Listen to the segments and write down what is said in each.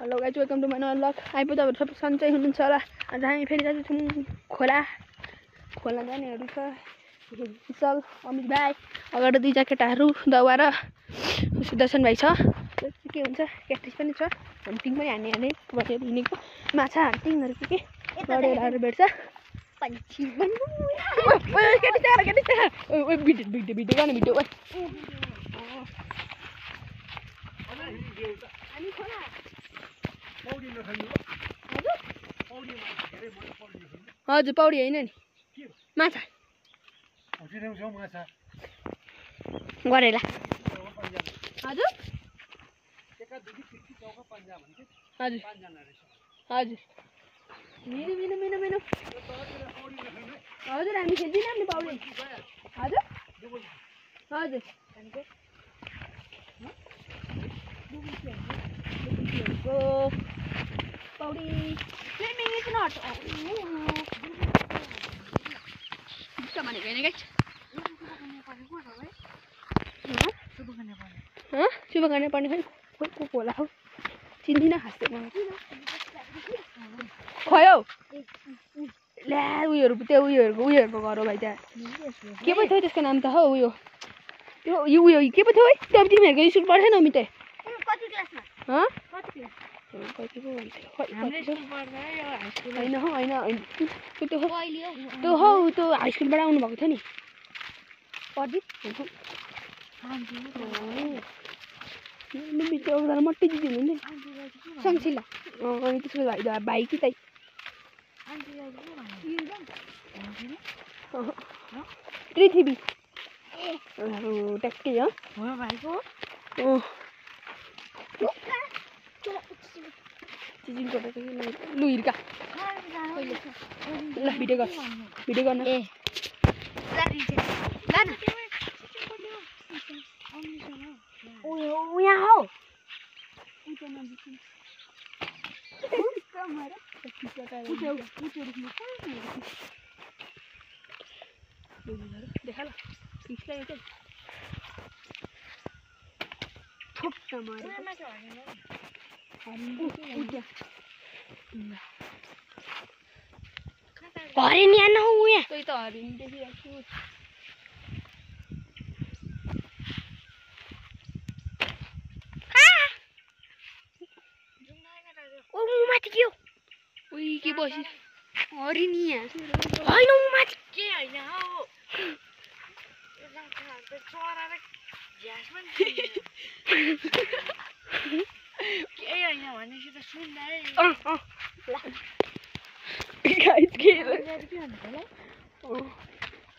Hello guys welcome to my नयाँ blog. आइपुग्दा सबै सन्चै हुनुहुन्छ होला। आज हामी फेरि जाँदैछौँ खोला जानेहरू छ विशाल अमित भाइ अगाडि दुईजना केटाहरू दौवा र सुदर्शन भाइ छ। के हुन्छ क्याटिस पनि छ हन्टिङ पनि हान्ने भनेर हिँडेको माछा हन्टिङहरू के लडेरहरू भेट्छ भिडियो गर्ने भिडियो हजुर पौडी होइन नि माछा गरेला हजुर हजुर हजुर मिनो हजुर हामी खेल्दिनँ नि पौडी हजुर हजुर पौडी स्विमिङ इज नट भनेको होइन गाइस शुभ गर्ने पर्ने खै को होला हौ चिन्दिनँ खासै खै हौ ल्या उयोहरूको घर हो भाइ त्यहाँ के पो थियो त्यसको नाम त हौ उयो के पो थियो है त्यो तिमीहरूको स्कुल पढ्छ नि अमित होइन त्यो हाई स्कुलबाट आउनु भएको थियो नि प्रदीप मट्टी दिदी हुनुहुन्थ्यो नि सङ्सिला अनि त्यसको भाइ कि त पृथ्वी ट्याक्कै हो भाइको लु हिर्का ल भिडियो गर्न ए यहाँ हौ देखा ल पिछलाई चाहिँ हरिण यहाँ न हौ यहाँ त्यही त हरिण देखिरहेको छु माथि के हो उही के बसी हरिण यहाँ होइन माथि के होइन हौ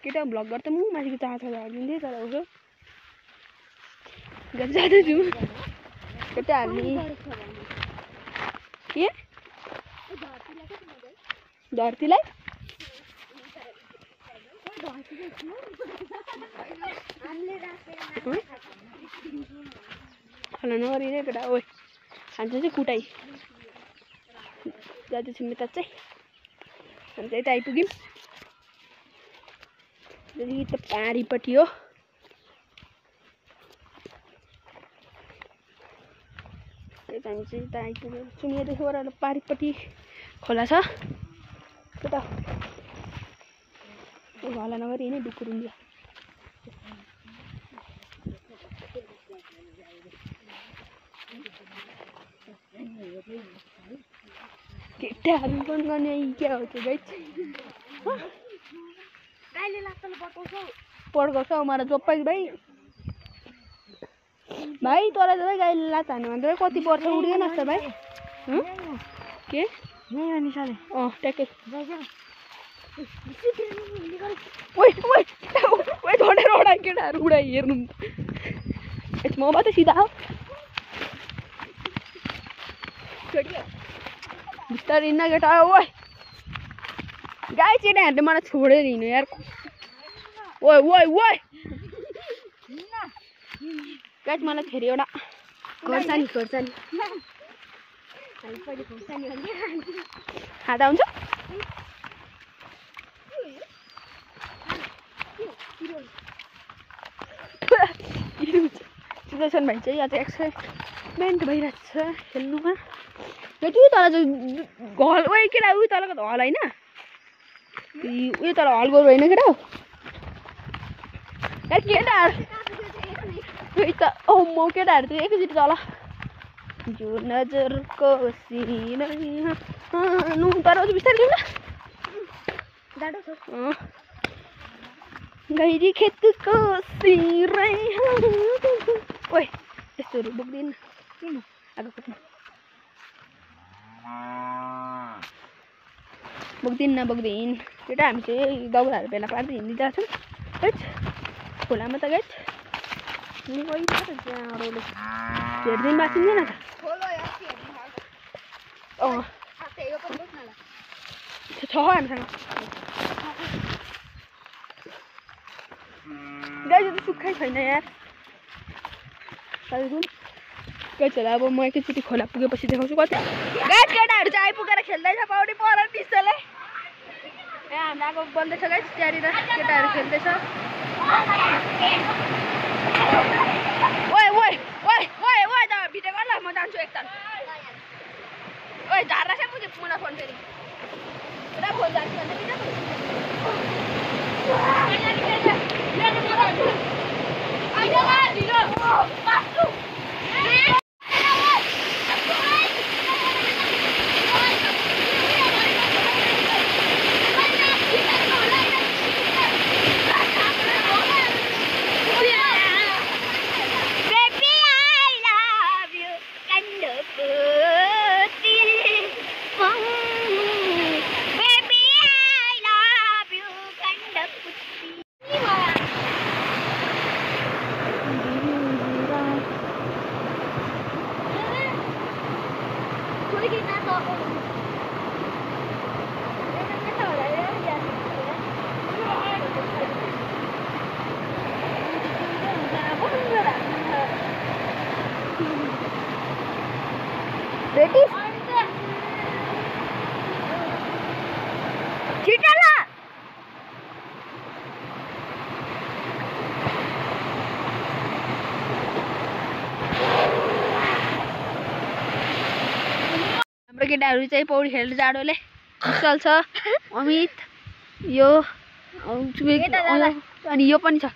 केटा भ्लग गर्दा म माथिको चाहा छ हालिदिँदै तर उसो जाँदैछु केटा हाल्ने के धरतीलाई खला नगरिने केटा ओ खान्छ चाहिँ कुटाइ जाँदैछु म त चाहिँ हामी चाहिँ यता आइपुग्यौँ त पारिपट्टि हो त्यही त हामी चाहिँ यता आइपुग्यौँ सुनिएदेखि ओह्रालो पारिपट्टि खोला छ त्यता होला नगरी होइन डुकुर हुन्छ केटाहरू पनि गर्ने क्या हो त्यो गाइस पड्काउँछ हौ मलाई चोप्पाइ भाइ तँलाई त भाइ गाईले लात हान्यो भने त कति वर्ष उड्दैन जस्तो भाइ के ट्याक्कै धडेर उडाइ केटाहरू उडाइ हेर्नु ममा त सिधा हो बिस्तारै हिँड्न केटा ओ गाई केटाहरूले मलाई छोडेर हिँड्यो यार गाइस मलाई फेरि एउटा खोर्सानी खाँदा हुन्छ सुदर्शन भाइ चाहिँ आज एक्सर्साइज एक्साइटमेन्ट भइरहेको छ खेल्नुमा यति तल हल ओ केटा उयो तलको त हल होइन उयो तल हल गरौँ होइन केटा केटाहरू त ओ म केटाहरू चाहिँ एकैचोटि तल जो नजरको सिनो तर बिस्तारै जाउँ न गैरी खेतको सिरै ओइ यस्तोहरू बोक्दिन किन आगो बोक्नु बोक्दिन केटा हामी चाहिँ दाउराहरू बेला पार्दै हिँडिरहेको छौँ है खोलामा त गाइस धेर दिन बाँचिँदैन त छ हामीसँग गाइस त सुक्खै छैन यार गाइस अब म एकैचोटि खोला पुगेपछि देखाउँछु कति गाइस केटाहरू चाहिँ आइपुगेर खेल्दैछ पौडी पर पिस्तोले यहाँ हाम्रो आगो बन्दैछ गाइस त्यहाँनिर केटाहरू खेल्दैछ ओइ त भिडियो गर ल म जान्छु एकताल ओइ झार्रा चाहिँ मुझे मलाई फोन फेरि पुरा फोन जान्छ Ready? Chitala. हाम्रो केटाहरू चाहिँ पौडी खेल्न जाडोले चल्छ अमित यो अनि यो पनि छ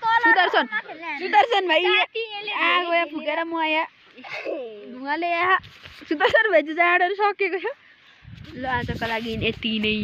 सुदर्शन भाइ आगो यहाँ फुकेर म यहाँ ढुङ्गाले यहाँ सुदर्शन भाइ चाहिँ जाडोले सकेको छ ल आजको लागि यति नै